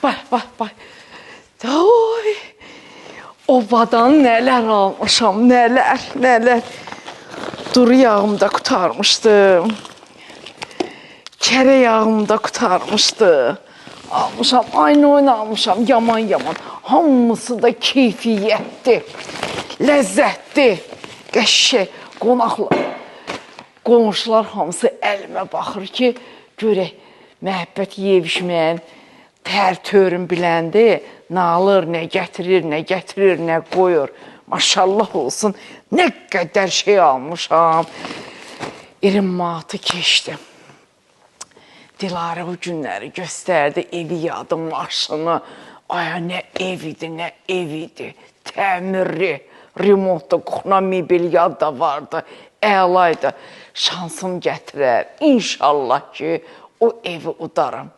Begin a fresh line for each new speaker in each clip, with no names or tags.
Bax. Oy. Obadan nələr almışam, nələr. Duru yağımı da qutarmışdım. Kərə yağımı da qutarmışdı. Almışam, aynı oyunu almışam, yaman. Hamısı da keyfiyyətdir, ləzzətdir, qəşşək, qonaqlar. Qonşular hamısı əlimə baxır ki, görək, məhəbbət yevişməyən tər-törün biləndi, nə alır, nə gətirir, nə qoyur. Maşallah olsun, nə qədər şey almışam. 20 manatı keçdim. Dilarə bu günləri göstərdi, evi yadı, maşını. Aya, nə ev idi. Təmirli, remontda, qoxuna mebel yad da vardı, əlaydı. Şansım gətirər. İnşallah ki, o evi udaram.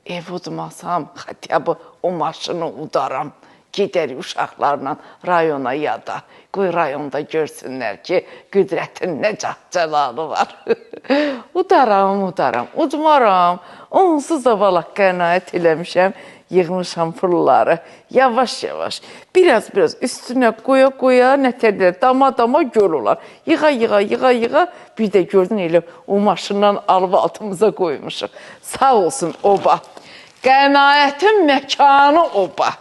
Ev udmasam, xətəbi o maşını udaram. Gedərik uşaqlarla rayona yada. Qoy rayonda görsünlər ki, qüdrətin nə cəlalı var. Udaram, udmaram. Onsuz da valaq qənaət eləmişəm, yığmışam pulları. Yavaş, biraz üstünə qoya, nətərlər, dama göl olar. Yığa, bir də gördün elə o maşından alıb altımıza qoymuşuq. Sağ olsun oba. Qənaətin məkanı oba.